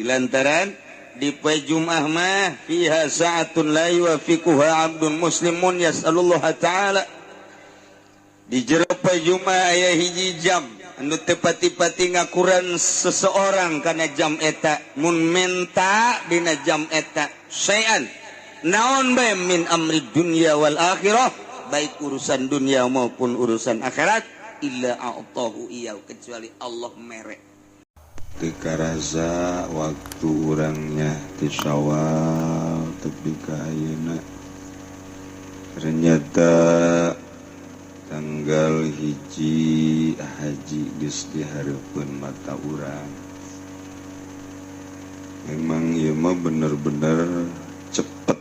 lantaran di poe Jumaah mah fiha sa'atun la yuwafiquha 'abdun muslimun yas'alullah ta'ala. Di jero poe Jumaah aya hiji jam anu teu pati-pati ngakuran seseorang kana jam eta. Mun menta dina jam eta sayan naon bae min amri dunya wal akhirah, baik urusan dunia maupun urusan akhirat, illa a'tahu iyau, kecuali Allah mere. Teu karasa waktu urangnya ti Syawal tepi ka ayeuna. Ternyata tanggal hiji haji geus dihareupeun mata urang. Memang ieu mah bener-bener cepet.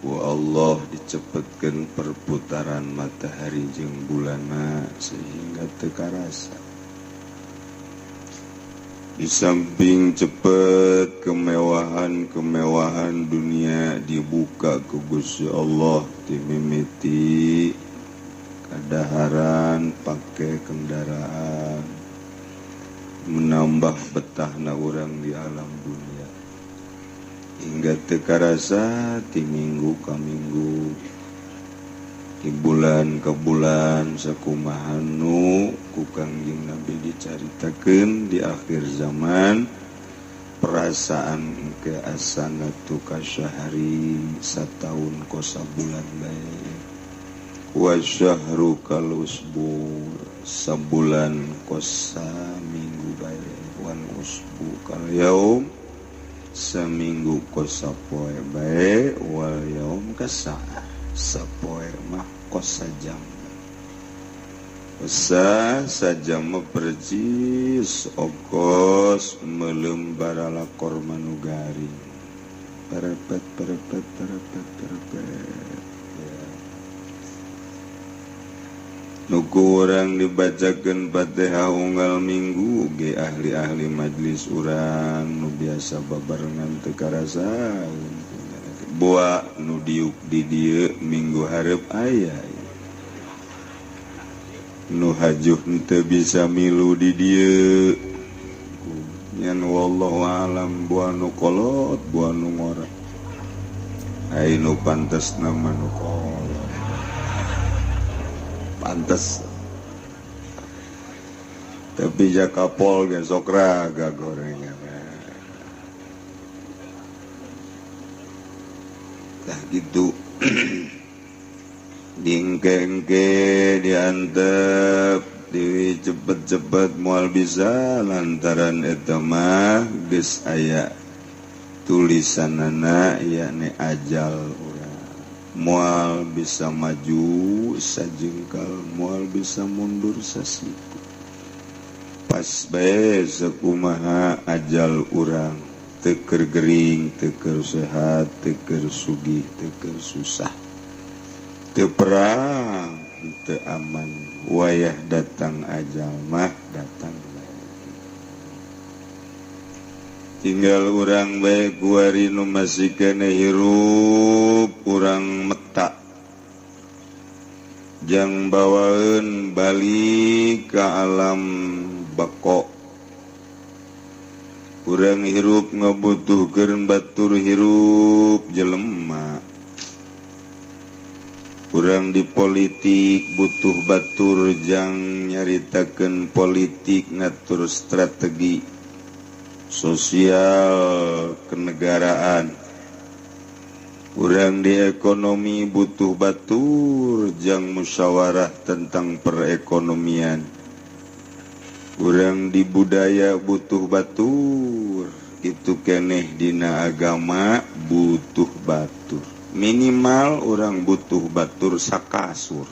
Ku Allah dicepetkeun perputaran matahari jeung bulanna sehingga teu karasa. Di samping cepet kemewahan dunia dibuka ku Gusti Allah, dimimiti kadaharan pake kendaraan, menambah betahna urang di alam dunia. Hingga teu karasa ti minggu ka minggu, di bulan ke bulan sakumaha nu ku Kangjeng Nabi dicaritakeun di akhir zaman, perasaan ke asana tu ka syahri sataun ko sabulan bae, wa syahru kal usbu sabulan ko saminggu bae, wan usbu kal yaum seminggu ko sapoe bae, wal yaum ka saah sapoe mah ko sajam. Usa sajam mah percis okos melembar lakor manugari. Perepet ya. Nuku urang dibacakeun Fatihah unggal minggu ge ahli-ahli majlis urang nu biasa babarengan teu karasa. Boa nu diuk di dieu minggu hareup aya. Nu hajuh teu bisa milu di dieu. Nyan wallahu alam, boa nu kolot, boa nu ngora. Ai nu pantesna mah nu kolot. Pantes. Tapi jakapol ge sok raga gorengan. Gitu dingke-engke diantep deui cepet-cepet moal bisa lantaran eta mah geus aya tulisanana yakni ajal urang. Moal bisa maju sajengkal, moal bisa mundur sasiku. Pas bae sakumaha ajal urang, teu keur gering, teu keur sehat, teu keur sugih, teu keur susah, teu perang, teu aman. Wayah datang ajal mah datang bae. Tinggal urang bae kuari nu masih kene hirup urang meta. Jang bawaeun balik ka alam bako. Urang hirup ngabutuhkeun batur hirup jelema. Urang di politik butuh batur jang nyaritakeun politik ngatur strategi sosial kenegaraan. Urang di ekonomi butuh batur jang musyawarah tentang perekonomian. Urang di budaya butuh batur, itu keneh dina agama butuh batur. Minimal urang butuh batur sakasur,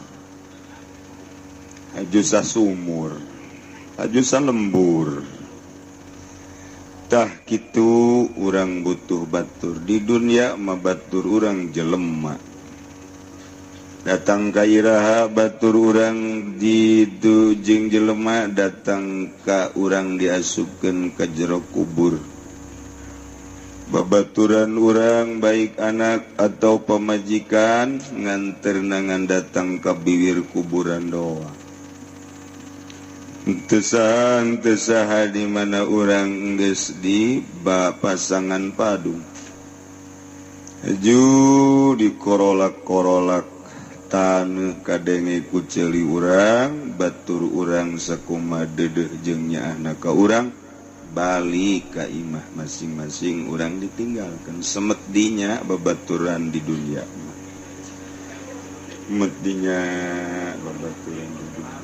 aju sasumur, aju salembur. Tah kitu urang butuh batur. Di dunia mah batur urang jelema. Datang ka iraha batur urang di jeung jelema, datang ka urang diasupkeun ka jero kubur. Babaturan urang baik anak atau pamajikan nganterna ngan datang ka bibir kuburan doa. tesaha di mana orang geus di pasangan padu haju di korolak taneuh kadenge ku ceuli urang batur urang sakuma dedeh jeung nyaahna ka urang balik ka imah masing-masing urang ditinggalkeun semet dinya babaturan di dunia semet dinya babaturan di dunia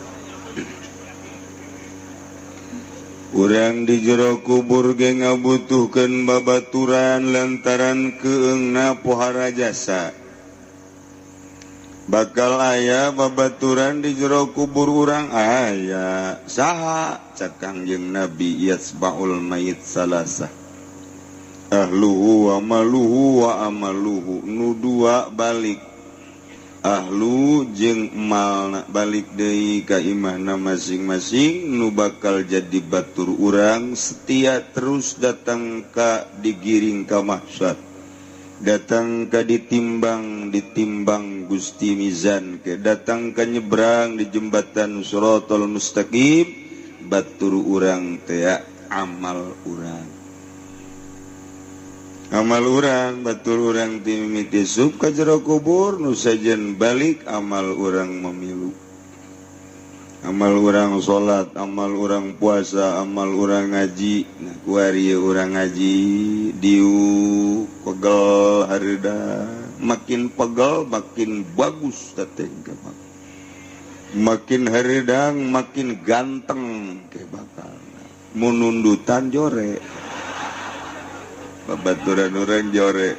urang di jero kubur ge ngabutuhkeun babaturan lantaran keungna pohara jasa bakal aya babaturan di jero kubur urang aya saha cak Kangjeng Nabi yasbaul mayit salasah ahluhu wa amaluhu nu dua balik ahlu jeung malna balik deui ka imahna masing-masing nu bakal jadi batur urang setia terus datang ka digiring ka mahsyar datang ka ditimbang Gusti Mizan ke datang ka nyebrang di jembatan Shiratal Mustaqim batur urang teh amal urang batur urang ti mimiti sup ka jero kubur nu sajen balik amal urang memilu amal urang salat amal urang puasa amal urang ngaji nah kuari urang ngaji diu pegel hareuda makin pegel makin bagus dateng ka makin hareudang makin ganteng ke bakal mun nundutan jore babaturan urang jore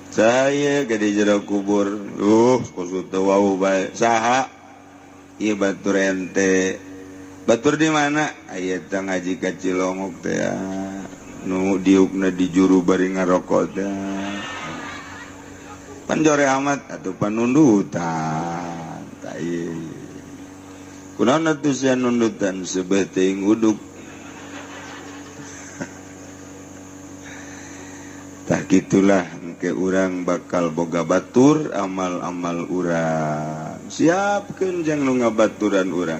saya gede jero kubur kusut wau bae saha ieu batur ente batur di mana aya teh ngaji ka Cilongok teh nu diukna di juru bari ngarokok teh pan jore amat atuh panundutan tah ieu kunaon atuh sia nundutan sebeh teuing uduk tah gitulah engke urang bakal boga batur amal-amal urang siapkeun jang nu ngabaturan urang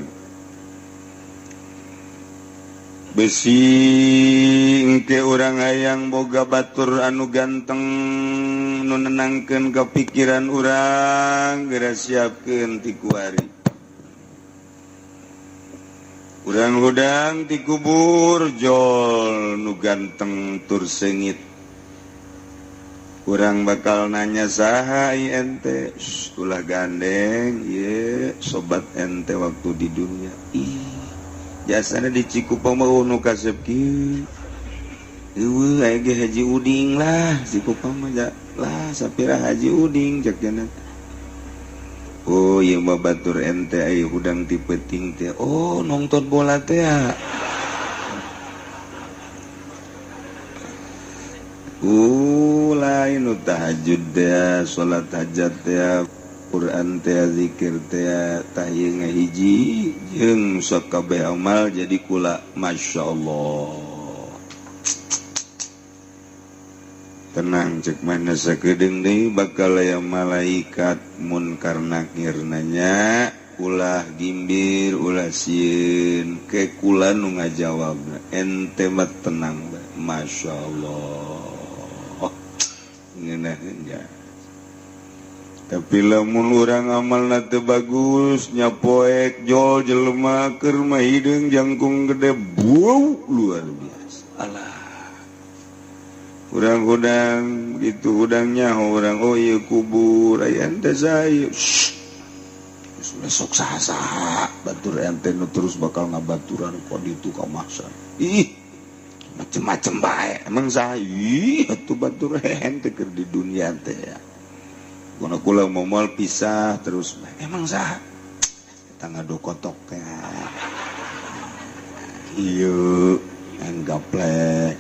besi engke urang hayang boga batur anu ganteng nu nenangkeun kapikiran urang geura siapkeun ti kuari urang hudang ti kubur jol nu ganteng tur sengit urang bakal nanya saha ieu ente ulah gandeng ieu sobat ente waktu di dunia jasana di Cikupa mah nu kasep kieu eueuh aya ge Haji Uding lah Cikupa mah lah sapira Haji Uding cek cenah oh ieu mah batur ente aya hudang ti peuting teh oh nongton bola teh lain nu tahajud teh salat hajat teh Quran teh zikir teh tah ieu ngahiji jeung sok kabeh amal jadi kula masyaallah tenang cek mana sakedeung deui bakal aya malaikat munkar nakir nanya ulah gimbir ulah sieun ke kula nu ngajawabna ente mah tenang bae masyaallah ngeunaheun ya tapi lamun urang amalna teu bagus nyapoek jol jelema keur mah hideung jangkung gede buau luar biasa alah urang hudang gitu hudangnya urang oh ieu kubur aya ente saeu besok saha-saha batur ente nu terus bakal ngabaturan ku ditu ka mahsyar macem-macem bae emang saha atuh batur ente keur di dunia teh ya kuna kula momal pisah terus emang saha eta ngadokotok teh ieu enggaplek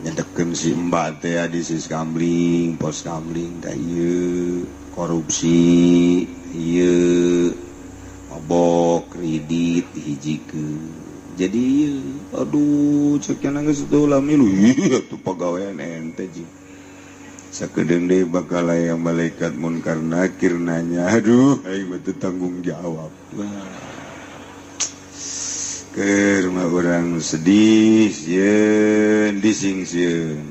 nyedekeun si mbak teh di sis kamling pos kamling teh ieu korupsi ieu mabok kredit hijikeun jadi aduh cek cenah geus ulah milu atuh pagawean ente jeung sakedeung deui bakal aya malaikat munkar nakir nanya aduh aing mah teu tanggung jawab Kerma orang sedih yen disingsieun.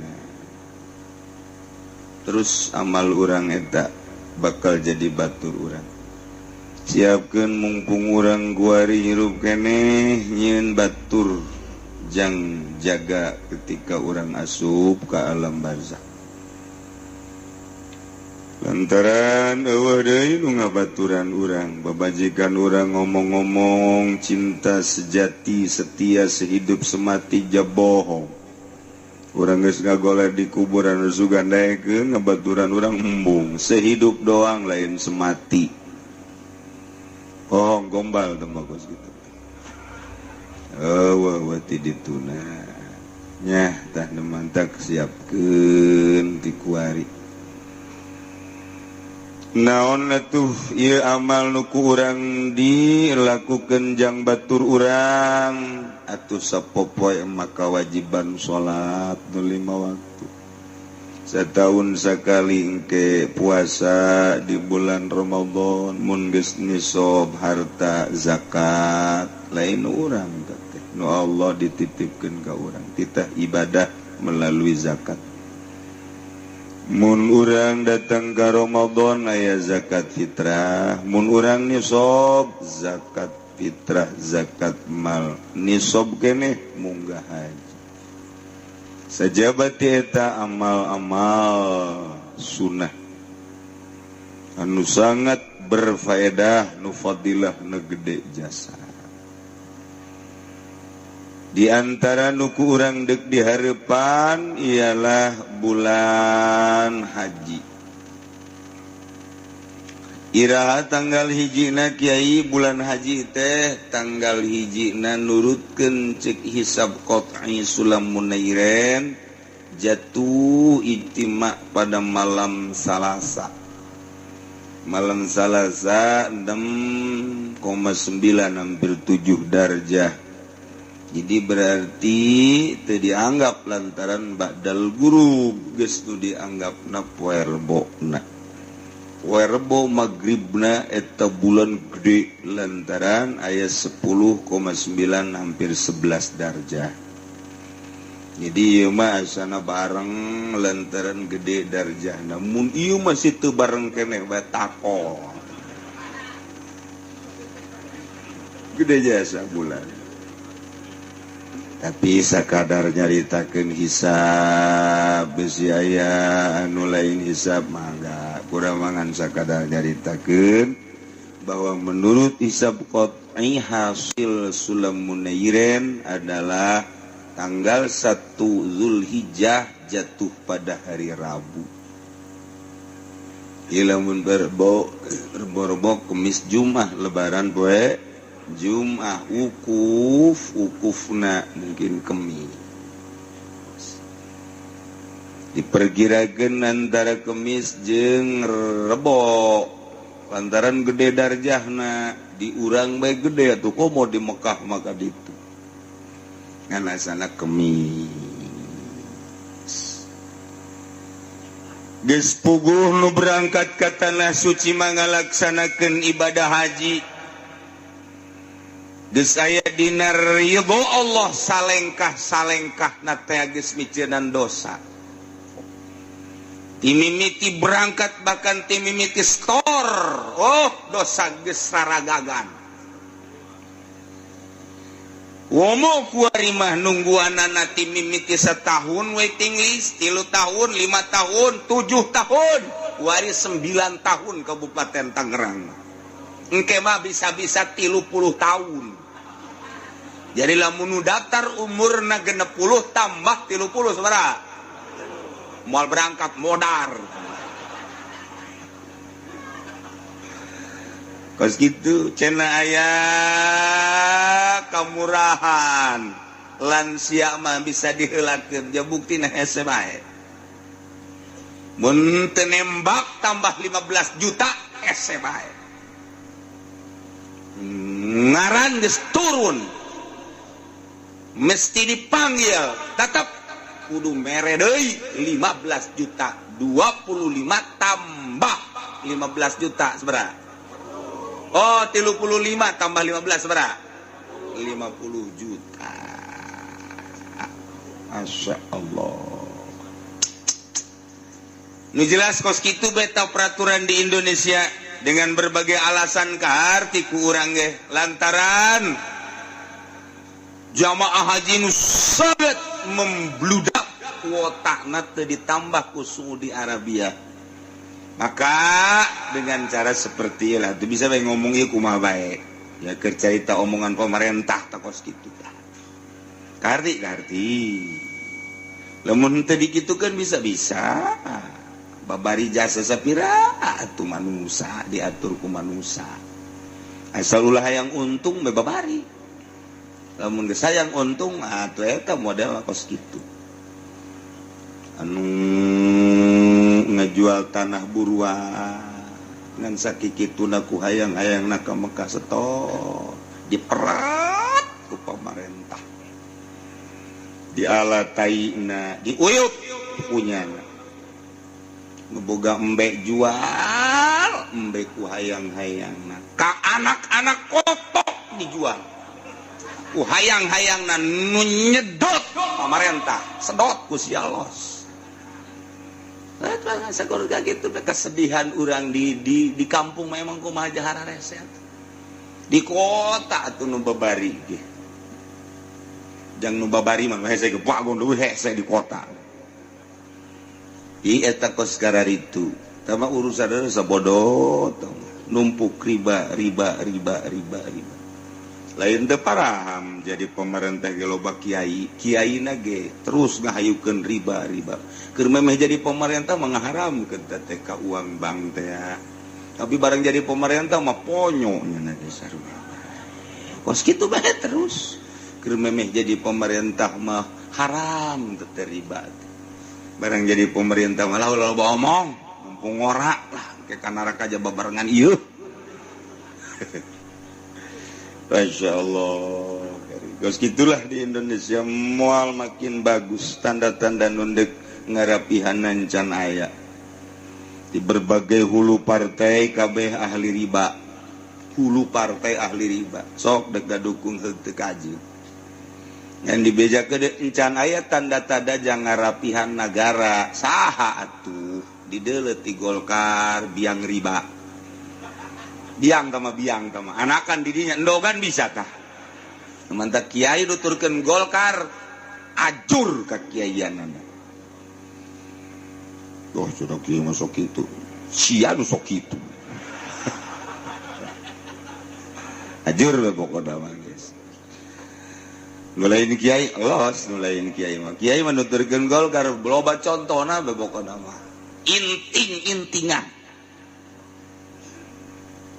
Terus amal orang eta bakal jadi batur orang. Siapkeun mumpung urang guari hirup keneh nyeun batur jang jaga ketika orang asup ka alam barzakh. Lantaran eueuh deui nu ngabaturan urang, babajikan urang ngomong-ngomong cinta sejati setia sehidup semati jabohong. Urang geus ngagoler di kuburan sugan daekeun ngabaturan urang embung, sehidup doang lain semati. Oh, gombal teh bagus gitu. Wah ti dituna. Nyah tah nemantak siapkeun ti kuari. Naon atuh ieu amal nu ku urang dilakukeun jang batur urang atuh sapopoe maka wajiban salat nu 5 waktu. Setahun sekali engke puasa di bulan Ramadan mun geus nisab harta zakat lain urang teh nu Allah dititipkeun ka urang titah ibadah melalui zakat. Mun urang datang ka Ramadan aya zakat fitrah, mun urang nisab zakat fitrah zakat mal nisab keneh munggah haji. Sajabati eta amal-amal sunnah anu sangat berfaedah nu fadilah nu gede jasa. Di antara nuku urang deuk di hareupan ialah bulan haji. Iraha tanggal hijina kiai bulan haji teh tanggal hijina nurutkeun cek hisab qat'i Sulamun Nairen jatuh ijtima pada malam Salasa. Malam Salasa 6,9 hampir 7 darjah. Jadi berarti teu dianggap lantaran ba'dal gurub geus nu dianggapna poe rebona. Poe rebo magribna eta bulan gede lantaran aya 10,9 hampir 11 darjah. Jadi ieu mah asana bareng lantaran gede darjahna. Mun ieu masih teu bareng keneh bae takol. Gede jasa bulan. Tapi sakadar nyaritakeun hisab besi aya anu lain hisab mangga kurang mangan sakadar nyaritakeun bahwa menurut hisab qat'i hasil Sulamun Nairen adalah tanggal 1 Zulhijjah jatuh pada hari Rabu. Ilamun berbo Kemis Jumat lebaran poe Jum'ah ukufna mungkin Kemis. Diperkirakeun antara Kemis jeung Rebo lantaran gede darjahna di urang bae gede atuh komo di Mekah maka ditu. Ngan asana Kemis. Geus puguh nu berangkat ka tanah suci mangalaksanakeun ibadah haji. Geus aya dina ridho Allah salengkah na teh geus miceunnan dosa. Timimiti berangkat bahkan timimiti stor. Oh, dosa geus saragagan. Womo kuari mah nungguanana timimiti setahun waiting list, 3 tahun, 5 tahun, 7 tahun, kuari 9 tahun Kabupaten Tangerang. Engke mah bisa-bisa 30 tahun. Jadi lamun daftar umurna 60 tambah 30 sabaraha? Moal berangkat modar. Kos gitu cenah aya kamurahan. Lansia mah bisa diheulakeun ja buktina hese bae. Mun teu nembak tambah 15 juta hese bae. Ngaran geus turun. Mesti dipanggil tetap kudu mere deui 15 juta 25 tambah 15 juta sabaraha? Oh 35 tambah 15 sabaraha? 50 juta. Masya Allah. Nu jelas kos kitu beta peraturan di Indonesia dengan berbagai alasan kaharti ku urang ge lantaran jamaah haji nu sangat membludak kuotana teu ditambah ku Saudi Arabia. Maka dengan cara seperti lah tu bisa bae ngomong ieu kumaha bae. Ya keur carita omongan pemerintah ta kos kitu tah. Karti. Lamun teu dikitukeun bisa-bisa. Babari jasa sapira atuh manusa diatur ku manusa. Asal ulah hayang untung be babari. Lamun geus hayang untung atuh eta model kos kitu. Anu ngajual tanah buruan ngan sakikituna ku hayang-hayangna ka Mekah setor diperat ku pemerintah. Dialataina, diuyup punyana. Ngeboga embek jual, embek ku hayang-hayangna. Ka anak-anak kotok dijual. Ku hayang-hayangna nu nyedot pemerintah, sedot ku si Allah. Sakurga gitu kesedihan urang di kampung memang kumaha jahara reset. Di kota atuh nu babari ge. Jang nu babari mah hese ge pagon deui hese di kota. I eta kos kararitu. Tama urusan sabodoh numpuk riba. Lain teu paraham jadi pemerintah ge loba kiaina ge terus ngahayukeun riba. Keur memeh jadi pemerintah mah ngaharamkeun teh ka uang bank teh ya. Tapi barang jadi pemerintah mah ponyo nya dasar. Kos kitu bae terus. Keur memeh jadi pemerintah mah haram teh riba. Barang jadi pemerintah malah loba omong, mumpung ora lah ke kanaraka aja babarengan ieu. Masya Allah. Gos gitulah di Indonesia moal makin bagus tanda-tanda nundek ngarapihanan can aya. Di berbagai hulu partai kabeh ahli riba. Hulu partai ahli riba. Sok dek dukung teu kaji. Yang dibejakeun encan aya tanda-tanda jangarapihan nagara saha atuh dideuleut ti Golkar biang riba. Biang tama anakan didinya endogan bisa tah. Mantap kiai nuturkeun Golkar ajur ka kiaianana. Doh sudah kieu masuk kitu. Sia nu sok kitu. Ajur we pokona mah geus. Nulain kiai los nulain kiai mah nuturkeun Golkar loba contona be pokona mah intingan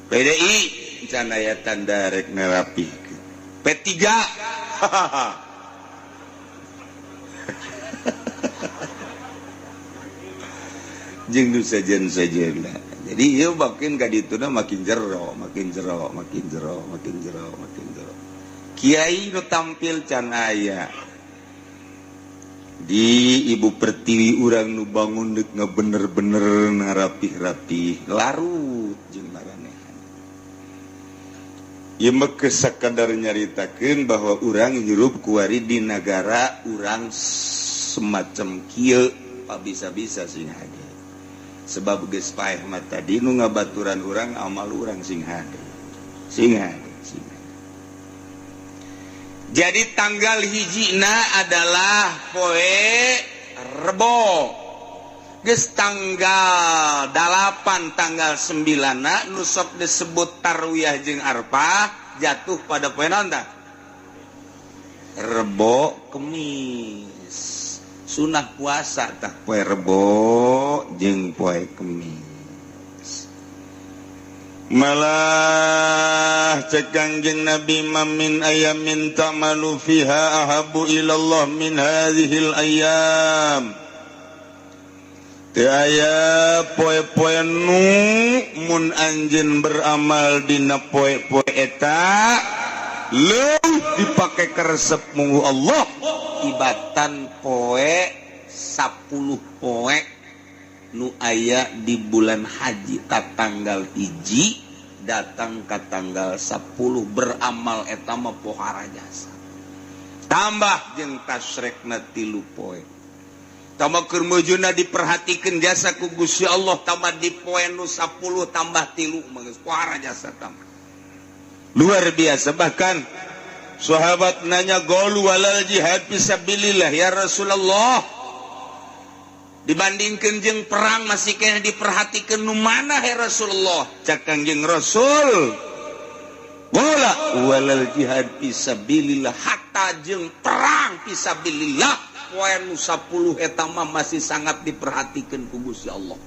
PDI can aya tanda rek nerapikeun P3 jeung nu sajen-sajenna. Jadi ieu makin ka dituna makin jero. Kiai nu tampil can aya di Ibu Pertiwi urang nu bangun deuk ngabener-bener narapih-rapih larut jeung maranehan. Ieu mah sakadar nyaritakeun bahwa urang hirup kuari di negara urang semacam kieu bisa-bisa sing hade. Sebab geus paeh mah tadi nu ngabaturan urang amal urang sing hade. Jadi tanggal hijina adalah poe Rebo. Geus tanggal 8 tanggal 9 nu sok disebut tarwiyah jeung arpa jatuh pada poe naon tah? Rebo Kemis. Sunah puasa tah poe Rebo jeung poe Kemis. Malah cek Kangjeng Nabi mamin ayamin ta'malu fiha ahabu ilallah min hadhil ayam. Teu aya poe-poe nu mun anjeun beramal dina poe-poe eta leuwih dipake karesep munggu Allah tibatan poe 10 poe nu aya di bulan haji ta tanggal 1 datang ke tanggal 10 beramal etama pohara jasa tambah jeung tasrekna 3 poe tambah keur mujuna diperhatikeun jasa ku Gusti Allah tambah di poe nu 10 tambah 3 manggeus pohara jasa tambah luar biasa. Bahkan sahabat nanya golu walal jihad fisabilillah ya Rasulullah dibandingkeun jeung perang masih kena diperhatikeun nu mana ya Rasulullah cak Kangjeng Rasul wala walal jihad fisabilillah hatta jeung perang fisabilillah poe nu 10 eta mah masih sangat diperhatikeun ku Gusti Allah.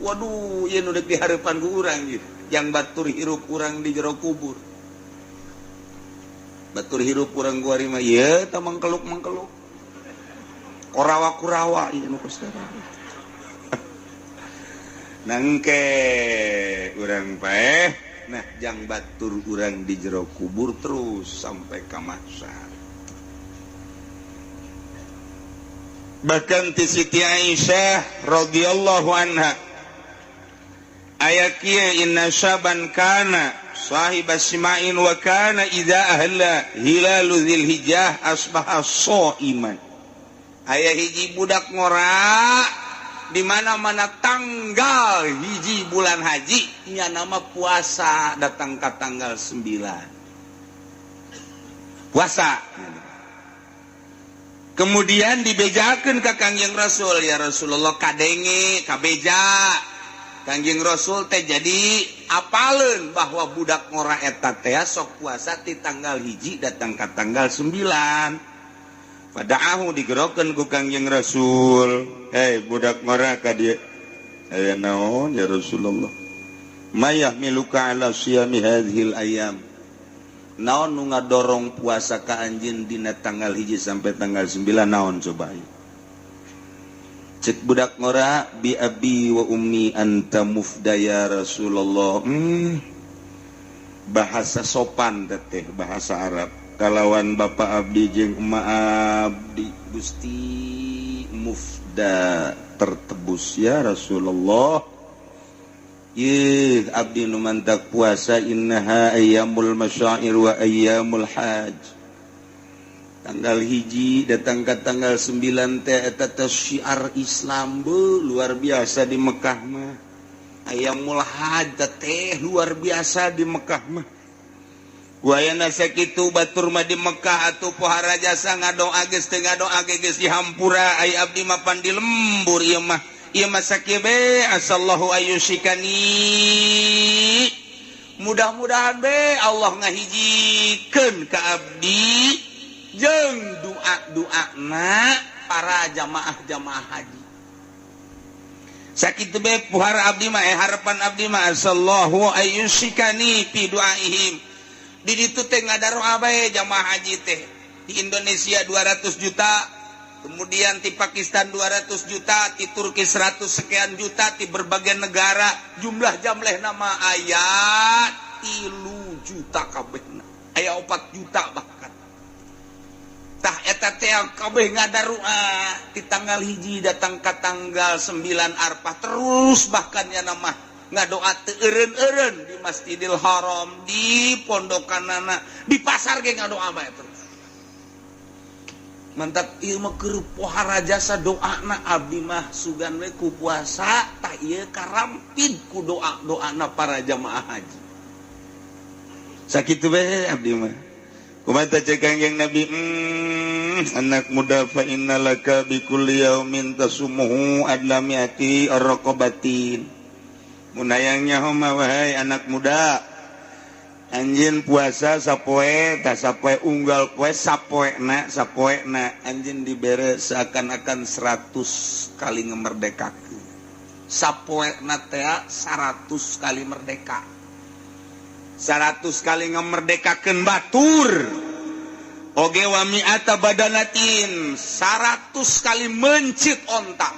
Waduh ieu nu di hareupan ku urang ieu yang batur hirup urang di jero kubur batur hirup urang guari mah ieu tah mangkeluk kurawa ieu nu Gusti nangke urang paeh nah jang batur urang di jero kubur terus sampai ka mahsyar. Bahkan ti Siti Aisyah radhiyallahu anha ayat kieu inna syaban kana sahibas sima'in wa kana idza ahla hilalu dzilhijjah asbaha shaiman. Aya hiji budak ngora di mana-mana tanggal hiji bulan haji nya nama puasa datang ke tanggal 9 puasa. Kemudian dibejakeun ka Kangjeng Rasul ya Rasulullah kadenge kabeja Kangjeng Rasul teh jadi apaleun bahwa budak ngora eta teh sok puasa ti tanggal hiji datang ka tanggal 9. Padaahu digerokeun ku Kangjeng Rasul, "Hei budak ngora ka dieu." "Aya naon ya Rasulullah?" "Mayah miluka ala siyami hadhil ayam." Naon nu ngadorong puasa ka anjeun dina tanggal hiji sampai tanggal 9 naon coba ieu? Cek budak ngora bi abi wa ummi anta mufdaya Rasulullah. Bahasa sopan teh bahasa Arab. Kalawan bapa abdi jeung emak abdi Gusti mufda tertebus ya Rasulullah. Ye abdi nu mantak puasa innaha ayyamul masyair wa ayyamul haj. Tanggal hiji datang ke tanggal 9 teh eta teh syiar Islam be luar biasa di Mekah mah. Ayyamul haj teh luar biasa di Mekah mah. Wayana sakitu batur mah di Mekah atuh pohara jasa ngadoa geus teu ngadoa geus dihampura ai abdi mah pandi lembur ieu mah. Ieu mah sakieu be asallahu ayyushikani. Mudah-mudahan be Allah ngahijikeun ka abdi jeung doa-doana para jamaah-jamaah haji. Sakitu be pohara abdi mah harapan abdi mah asallahu ayyushikani fi duaihim. Di ditu teh ngadaroa bae jamaah haji teh. Di Indonesia 200 juta. Kemudian di Pakistan 200 juta, di Turki 100 sekian juta, di berbagai negara jumlah jamleh nama ayat 3 juta kabehna. Aya 4 juta bahkan. Tah eta teh kabeh ngadaroa di tanggal hiji datang ka tanggal 9 Arfah terus bahkan ya nama ngadoa teu eureun-eureun di Masjidil Haram, di pondokanana, di pasar ge ngadoa bae terus. Mantap ieu mah keur pohara jasa doana abdi mah sugan we ku puasa tah ieu karampid ku doa-doana para jamaah haji. Sakitu bae abdi mah. Kumaha cek Kangjeng Nabi, anak muda fa innalaka bi kulli yaumin tasumuhu adla mi'ati ar-raqabatin. Munayangnya homa wahai anak muda, anjeun puasa sapoe tah sapoe unggal poe sapoena anjeun dibere seakan-akan 100 kali ngemerdekakeun. Sapoena teh 100 kali merdeka. 100 kali ngemerdekakeun batur. Oge wa mi'ata badanatin 100 kali mencit onta.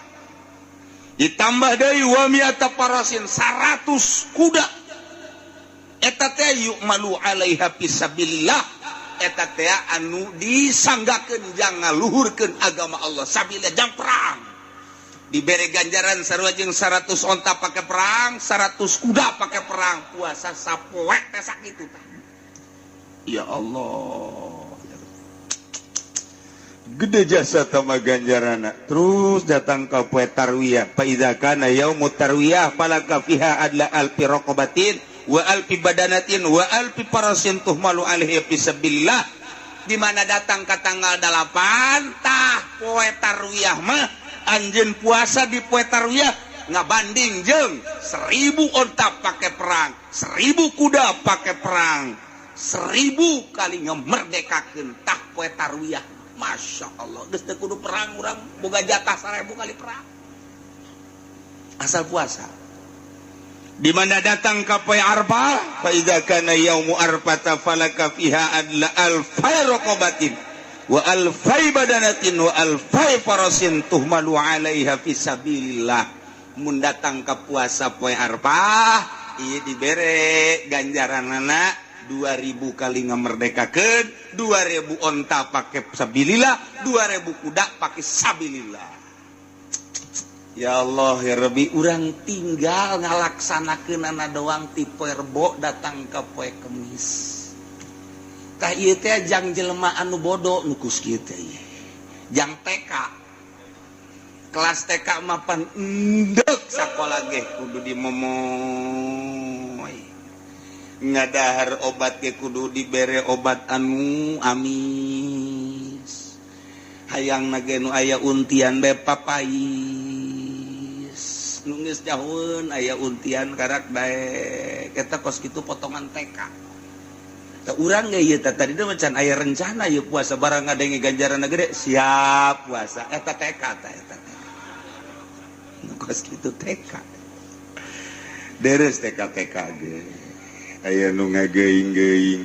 Ditambah deui wa mi'ata parasin 100 kuda. Eta teh yu'malu alaiha fisabilillah. Eta teh anu disanggakeun jang ngaluhurkeun agama Allah sabilillah jang perang. diberi ganjaran sarua jeung 100 onta pakai perang, 100 kuda pakai perang, puasa sapoe teh sakitu tah. Ya Allah. Gede jasa tama ganjarana. Terus datang ke poe tarwiyah. Fa idza kana yaumut tarwiyah falaka fiha adla alfi raqabatin wa alfi badanatin wa alfi farasin tuhmalu alaihi fi sabilillah. Di mana datang ke tanggal 8 tah poe tarwiyah mah anjeun puasa di poe tarwiyah ngabanding jeung 1000 onta pakai perang, 1000 kuda pakai perang, 1000 kali ngemerdekakeun tah poe tarwiyah. Masya Allah, geus teu kudu perang urang boga jatah 1000 kali perang. Asal puasa. Di mana datang ka poe Arfah, fa idza kana yaumu arfata falaka fiha adla alfai raqabatin wa alfai badanatin wa alfai farasin tuhmalu alaiha fi sabilillah. Mun datang ka puasa poe Arfah, ieu dibere ganjaranana 2000 kali ngamerdekakeun, 2000 onta pakai sabilillah, 2000 kuda pakai sabilillah. Ya Allah ya Rabbi, urang tinggal ngalaksanakeunana doang ti poe Rebo datang ka poe Kemis. Tah ieu teh jang jelema anu bodoh nu kus kieu teh. Jang TK. Kelas TK mah pan endek sakola ge kudu dimomoy. Ngadahar obat ge kudu dibere obat anu amis. Hayang nage nu aya untian bae papais. Nu geus jaheun aya untian karak bae. Eta kos kitu potongan TK. Tah urang ge ieu teh tadi mah can aya rencana ieu puasa barang ngadenge ganjaranna gede siap puasa. Eta TK tah eta. Nu kos kitu TK. Deres TK ge. Aya nu ngageuing-geuing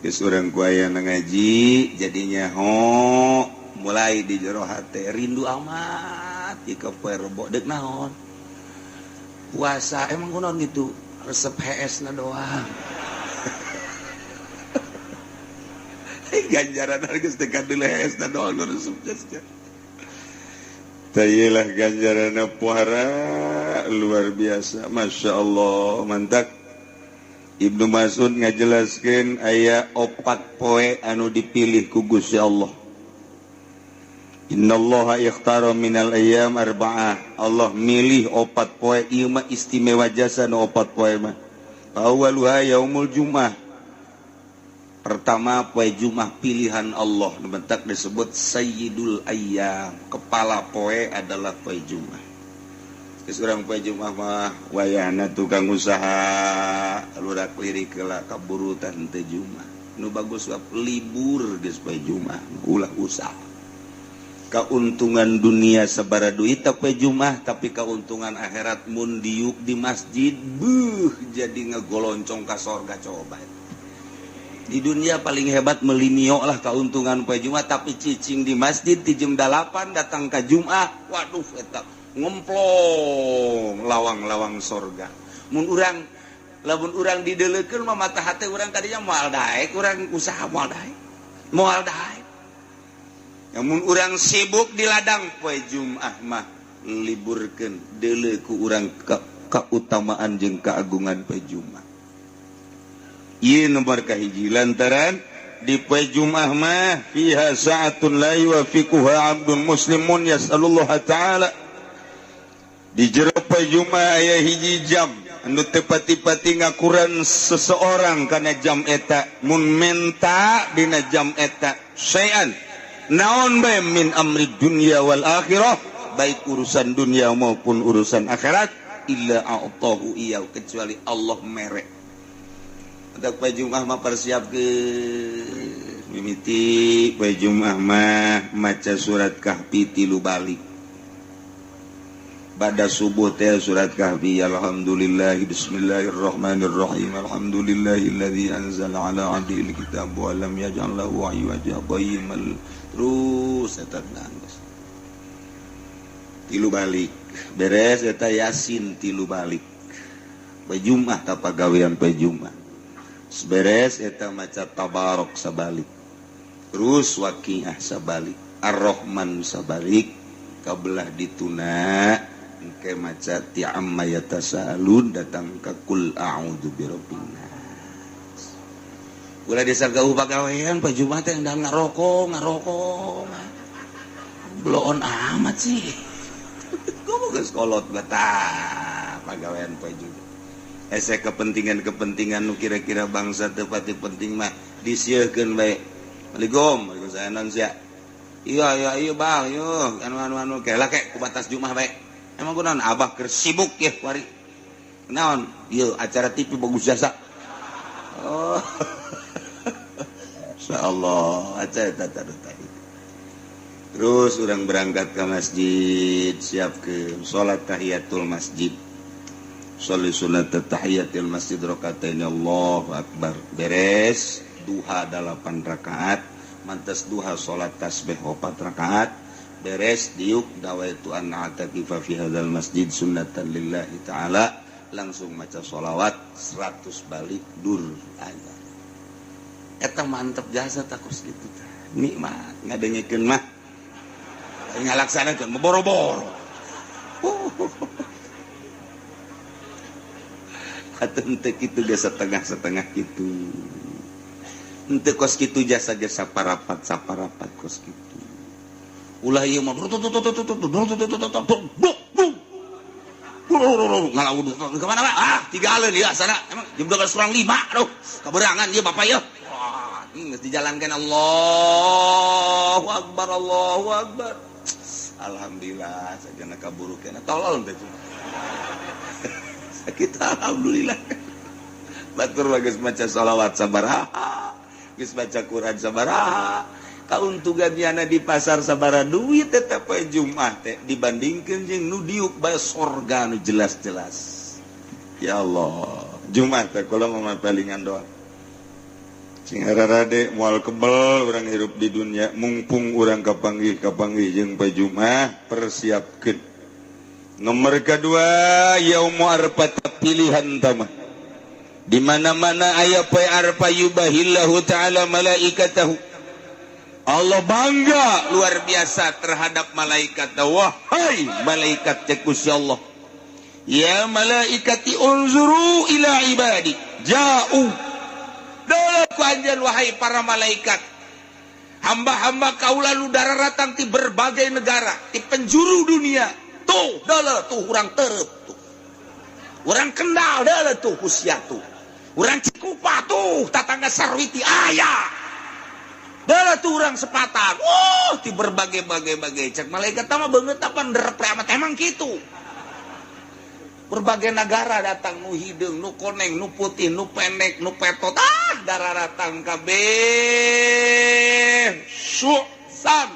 geus urang ku aya ngaji jadinya mulai di jero hate rindu amat ieu ka poe Rebo deuk naon puasa emang kunaon gitu resep HS na doang ganjaran geus teu kadul HS na doang resep geus tayelah ganjaranna puara luar biasa Masya Allah mantap. Ibnu Mas'ud ngajelaskeun aya 4 poe anu dipilih ku Gusti Allah. Innallaha ikhtara minal ayyam arba'ah. Allah milih 4 poe ieu mah istimewa jasa nu 4 poe mah. Awwaluha yaumul Jumat. Pertama poe Jumat pilihan Allah nu bentak disebut Sayyidul Ayyam. Kepala poe adalah poe Jumat. Geus urang poe Jumat mah wayahna tukang usaha lurak lirik heula kaburutan teh Jumat. Nu bagus wab libur geus poe Jumat ulah usaha. Kauntungan dunia sabara duit poe Jumat tapi kauntungan akhirat mun diuk di masjid jadi ngagoloncong ka sorga coba. Di dunia paling hebat melinio lah kauntungan poe Jumat tapi cicing di masjid di jam 8 datang ka Jumat waduh eta ngemplong lawang-lawang sorga. Mun urang lamun urang dideleukeun mah mata hate urang kadinya moal daek urang usaha moal daek. Mun urang sibuk di ladang poe Jumat mah liburkeun deuleu ku urang kautamaan jeung kaagungan poe Jumat. Ieu nomor kahiji lantaran di poe Jumat mah fiha sa'atun la yuwafiquha 'abdun muslimun yas'alullah ta'ala. Di jero poe Jumat aya hiji jam anu teu pati-pati ngakuran seseorang kana jam eta mun menta dina jam eta sayan naon bae min amri dunya wal akhirah baik urusan dunia maupun urusan akhirat illa a'tahu iyau kecuali Allah mere. Untuk poe Jumat mah persiapkeun mimiti poe Jumat mah maca surat Kahfi 3 balik. Pada subuh teh surat Kahfi alhamdulillah bismillahirrahmanirrahim alhamdulillahilladzi anzala ala 'abdihi alkitab wa lam yaj'al lahu 'iwaja qayyimal terus eta nangis 3 balik beres eta Yasin 3 balik poe Jumat tah pagawean poe Jumat beres eta maca tabarok sabalik terus Waqiah sabalik Ar-Rahman sabalik kabelah dituna engke maca ti amma yatasaalun datang ka qul a'udzu birabbin nas. Ulah desa gauh pagawean Pak Jumat teh endang ngarokok. Bloon amat sih. Gomo geus kolot betah pagawean Pak Jumat. Ese kepentingan nu kira-kira bangsa teu pati penting mah disieulkeun bae. Assalamualaikum, waalaikumsalam sia. Iya Bang, yo anu kelah ke ku batas Jumat bae. Emang kunaon Abah keur sibuk ya kuari. Naon? Ieu acara TV bagus jasa. Oh. Insyaallah acara tata tadi. Terus orang berangkat ke masjid, siapkeun salat tahiyatul masjid. Sholli sunat tahiyatul masjid rakatain Allahu akbar. Beres duha 8 rakaat, mantas duha salat tasbih 4 rakaat. Beres diuk dawaitu an a'takifa fi hadzal masjid sunnatan lillahi ta'ala, langsung maca sholawat 100 balik dur aja. Eta mantep jasa takos gitu tah. Nikmat ngadengekeun mah ngalaksanakeun boro-boro. Atuh teu kitu ge setengah-setengah kitu. Henteu kos kitu jasa-jasa saparapat kos kitu. Ulah ieu mah ngalaud ke mana Pak? Ah, 3 aleun ieu asana. Emang jam 12:05 aduh. Kaberangan ieu Bapak ieu. Wah, geus dijalankeun Allahu Akbar. Alhamdulillah sajana kaburukeun. Tolol teh. Kita alhamdulillah. Batur geus maca sholawat sabaraha, geus baca Quran sabaraha. Kauntunganna di pasar sabaraha duit tetep poe Jumat teh dibandingkeun jeung nu diuk bae sorga nu jelas-jelas. Ya Allah, Jumat teh kula mah palingan doa. Cing hararade moal kebel urang hirup di dunia, mumpung urang kapanggih jeung poe Jumat persiapkeun. Nomor kedua, yaumu arfat pilihan tamah. Di mana-mana aya poe arfa yubahillahu ta'ala malaikatahu. Allah bangga luar biasa terhadap malaikat. Wahai malaikat Gusti Allah. Ya malaikati unzuru ila ibadi. Ja'u. Dalaku anjeun wahai para malaikat. Hamba-hamba kaula nu dararatang ti berbagai negara, ti penjuru dunia. Tuh, dala tuh urang terep tuh. Urang Kendal dala tuh Kusia tuh. Urang Cikupa tuh tatangga Sarwiti aya. Dala tuh urang Sepatan. Oh, ti berbagai-bagai cek malaikat mah beungeut apa nderep amat emang kitu. Berbagai negara datang nu hideung, nu koneng, nu putih, nu pendek, nu petot. Dararatang kabeh. Su'san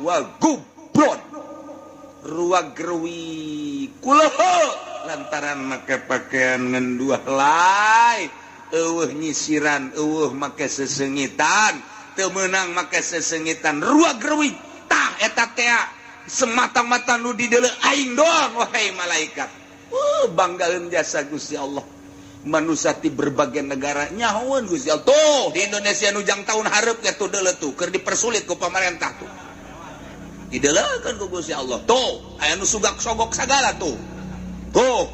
wa gubrod. Ruag gerwi kuloho lantaran make pakaian ngenduah lai eueuh nyisiran eueuh make sesengitan teu meunang make sesengitan ruag gerwi tah eta teh semata-mata nu di deuleu aing doang wahai malaikat. Banggaeun jasa Gusti Allah. Manusia ti berbagai negara nyahoeun Gusti Allah. Tuh di Indonesia nu jang tahun hareup ya tuh deuleu tuh keur dipersulit ku pamarentah tuh. Didelekan ku Gusti Allah. Tuh, aya nu sugak-sogok sagala tuh. Tuh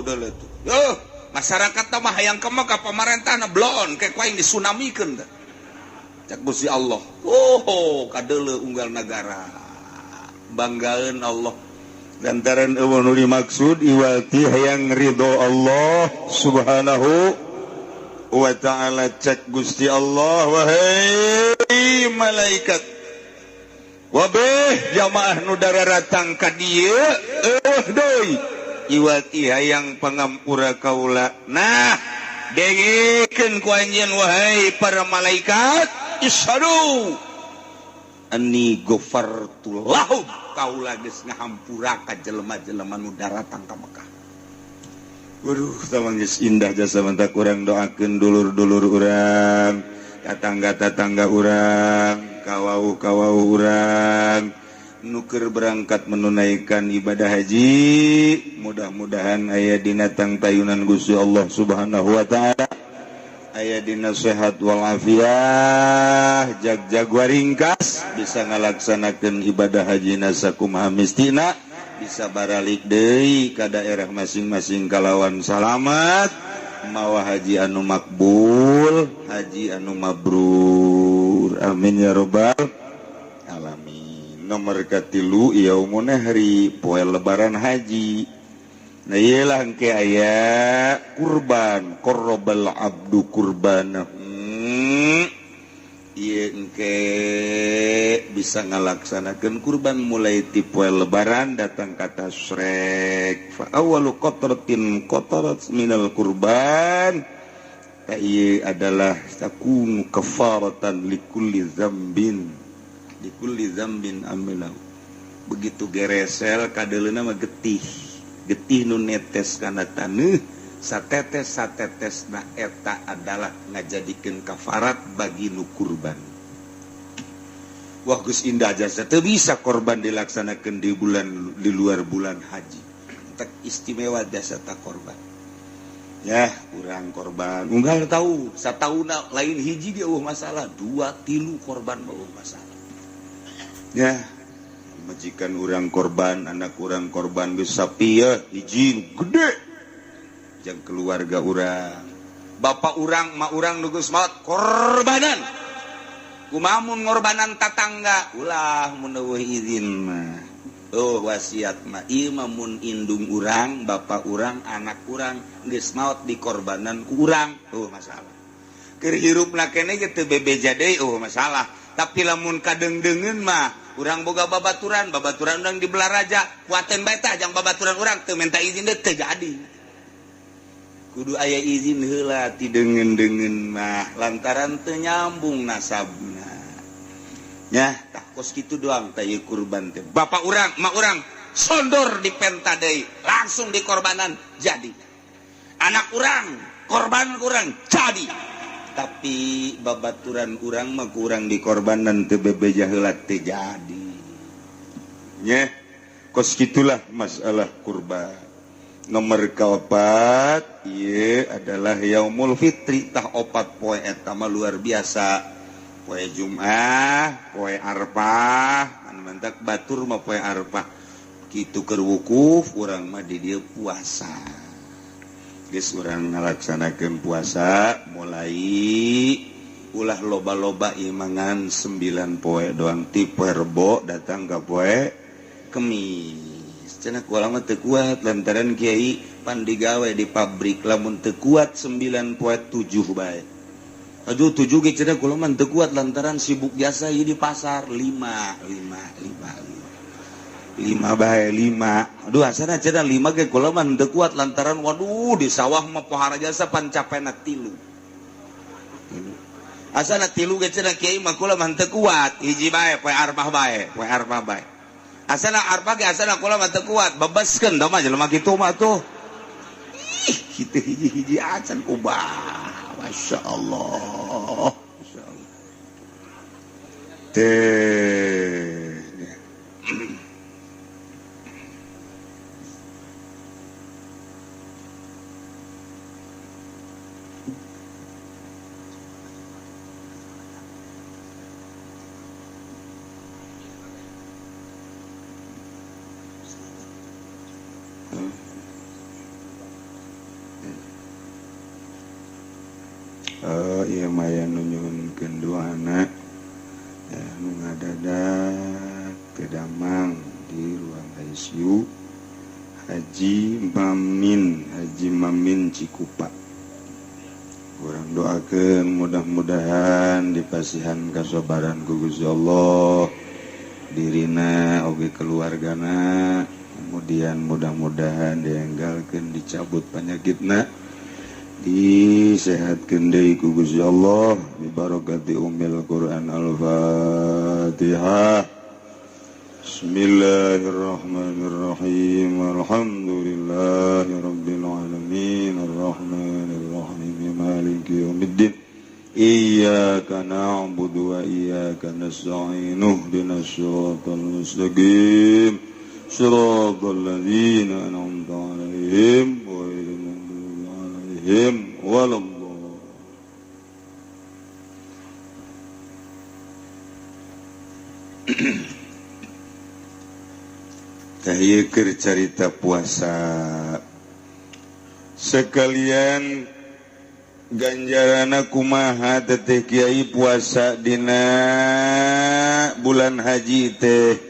deuleu tuh. Masyarakat mah hayang ke mah ka pamarentahna bloon ke kuaing disunamikeun teh. Cak Gusti Allah. Kadeuleu unggal negara. Banggaeun Allah. Lantaran eueuh nu dimaksud iwati hayang ridho Allah Subhanahu wa ta'ala. Cak Gusti Allah wahai malaikat. Wabeh jamaah nu dararatang ka dieu deui iwati hayang pangampura kaula. Nah, dengekeun ku anjeun wahai para malaikat, isyhadu anni ghafartu lahum. Kaula geus ngahampura ka jelema-jelema nu daratang ka Mekah. Waduh, tamang geus indah jasa mantak urang doakeun dulur-dulur urang, tetangga-tetangga urang, kawau-kawau urang nuker berangkat menunaikan ibadah haji. Mudah-mudahan aya dina tangtayunan Gusti Allah Subhanahu wa ta'ala aya dina sehat walafiat jag-jagwa ringkas bisa ngalaksanakeun ibadah haji sakumaha mistina bisa baralik deui ka daerah masing-masing kalawan salamat mawa haji anu makbul haji anu mabrur amin ya rabbal alamin. Nomor katilu yaumuna hari poe lebaran haji. Nah iyalah engke aya kurban qarrabal abdu kurban ieu engke bisa ngalaksanakeun kurban mulai ti poe lebaran datang kata tasrek fa awwalu qatratin qatarat minal kurban ta ieu adalah takunu kafaratan likulli dzambin amilahu. Begitu geresel kadeleuna mah getih nu netes kana taneuh satetes-satetesna eta adalah ngajadikeun kafarat bagi nu kurban. Wah geus indah jasa teu bisa korban dilaksanakeun di luar bulan haji. Tak istimewa jasa ta korban. Ya, urang korban. Unggal tahu satauna lain hiji dia masalah, 2 3 korban eueuh masalah. Ya, majikan urang korban, anak urang korban geus sapi ya, hiji gede. Jang keluarga urang. Bapak urang, mak urang nu geus maot korbanan. Kumaha mun ngorbanan tatangga? Ulah mun eueuh izin mah. Oh wasiat mah ieu mah mun indung urang, bapak urang, anak urang geus maot di korbanan ku urang, masalah. Keur hirupna keneh ge teu bebeja deui, masalah. Tapi lamun kadengdeungeun mah urang boga babaturan urang di Belaraja, kuaten bae tah jang babaturan urang teu minta izin teu jadi. Kudu aya izin heula ti deungeun-deungeun mah lantaran teu nyambung nasabna. Nya tah kos kitu doang tah ieu kurban teh. Bapak urang, mak urang sondor di penta deui, langsung dikorbanan jadi. Anak urang, korban urang jadi. Tapi babaturan urang mah kurang dikorbanan teu bebeja heula teu jadi. Nya kos kitulah masalah kurban. Nomor kaopat ieu adalah yaumul fitri tah 4 poe eta mah luar biasa. Poe Jumat, poe Arfah, mantak batur mah poe Arfah. Kitu keur wukuf urang mah di dieu puasa. Geus urang ngalaksanakeun puasa mulai ulah loba-loba imangan 9 poe doang ti poe Rebo datang ka poe Kemis. Cenah kualang mah teu kuat lantaran kiai pan digawe di pabrik lamun teu kuat 9 poe 7 bae. Aduh 7 ge cenah kualang mah teu kuat lantaran sibuk jasa ieu di pasar 5 bae 5. Aduh asana cenah 5 ge kualang mah teu kuat lantaran waduh di sawah mah pohara jasa pan capena 3. Asana 3 ge cenah kiai mah kualang mah teu kuat hiji bae poe Arfah bae. Asana Arfah ge asana kula mah teu kuat bebaskeun da mah jelema kitu mah tuh. Kitu hiji-hiji acan ubah. Masyaallah. Teh. Ieu maya nu nyuhunkeun doana nu ngadadak teu damang di ruang ICU Haji Mamin Cikupa. Urang doakeun mudah-mudahan dipasihan kasabaran ku Gusti Allah dirina oge keluargana, kemudian mudah-mudahan dienggalkeun dicabut penyakitna, disehatkeun deui ku Gusti Allah bi barakati ummil Quran Al-Fatihah. Bismillahirrahmanirrahim. Alhamdulillahirabbil alamin arrahmanir rahim maliki yaumiddin. Iyyaka na'budu wa iyyaka nasta'in ihdinas siratal mustaqim siratal ladzina an'amta 'alaihim ghairil maghdubi 'alaihim waladdallin. cerita puasa sekalian ganjaran kumaha teteh Kiai puasa dina bulan haji teh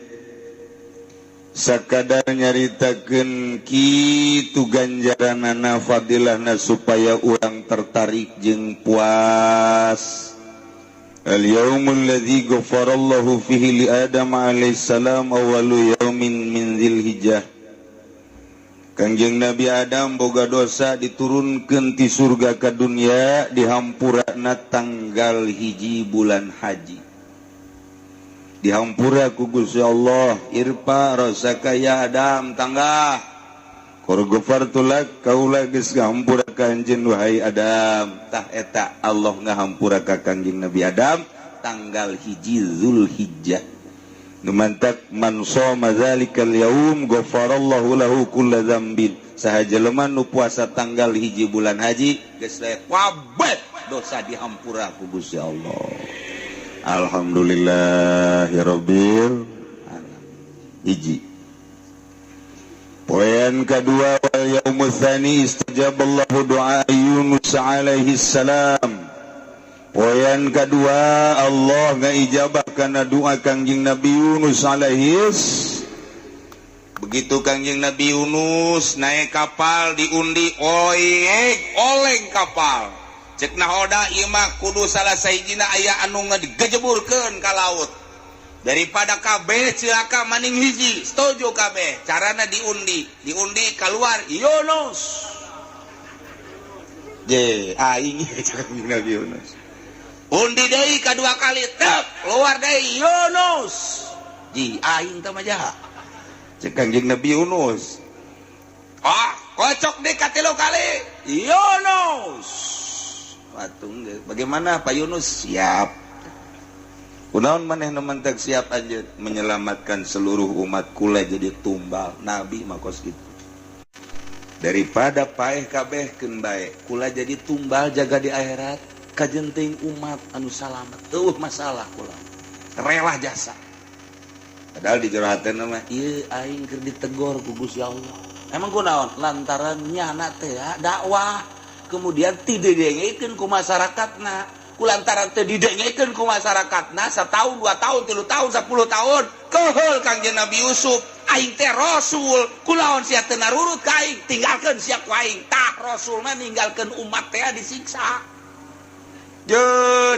sakadar nyaritakeun kitu ganjaranana fadilahna supaya urang tertarik jeung puas. Al-yaumul ladzi ghafarallahu fihi li Adam alaihissalam awwalu yaumin min Dzulhijjah. Kangjeng Nabi Adam boga dosa diturunkeun ti surga ka dunya dihampurana tanggal hiji bulan haji. Dihampura ku Gusti Allah, irpa rasaka ya Adam tanggah. Qur ghafartu lak kaula geus ngahampura ka anjeun wahai Adam. Tah eta Allah ngahampura ka Kangjeng Nabi Adam tanggal hiji Dzulhijjah. Numantak man shoma dzalikal yaum ghafarallahu lahu kulla dzambin. Saha jelema nu puasa tanggal hiji bulan haji geus laek kabeh dosa dihampura ku Gusti Allah. Alhamdulillahirabbil alamin. Hiji. Poin kedua, wal yaumul tsani istajaballahu du'a Yunus alaihi salam. Poin kedua, Allah ngaijabah kana doa Kangjeng Nabi Yunus alaihis. Begitu Kangjeng Nabi Yunus naik kapal diundi oleng kapal. Cek nahoda ieu mah kudu salah sahijina aya anu ngagejeburkeun ka laut. Daripada kabeh cilaka maning hiji, setuju kabeh. Carana diundi keluar Yunus. Aing Nabi Yunus. Undi deui kadua kali, tep keluar deui Yunus. Aing teh mah jaha. Cek Kangjeng Nabi Yunus. Kocok deui katilu kali Yunus. Patung bagaimana Pak Yunus? Siap. Kunaon maneh nu mentek siap aja menyelamatkan seluruh umat kula jadi tumbal nabi makos gitu. Daripada paeh kabehkeun bae kula jadi tumbal jaga di akhirat kajenting umat anu salamet. Masalah kula. Rela jasa. Padahal di jero hatena mah ieu aing keur ditegor ku Gusti Allah. Emang kunaon? Lantaran nyana teh dakwah kemudian didengekeun ku masyarakatna. Kulantaran teu didengekeun ku masyarakatna setahun, 2 tahun, 3 tahun, 10 tahun keheul Kangjeng Nabi Yusuf aing teh rasul kunaon sia teu narurut ka aing tinggalkeun sia ku aing tah rasul mah ninggalkeun umat teh disiksa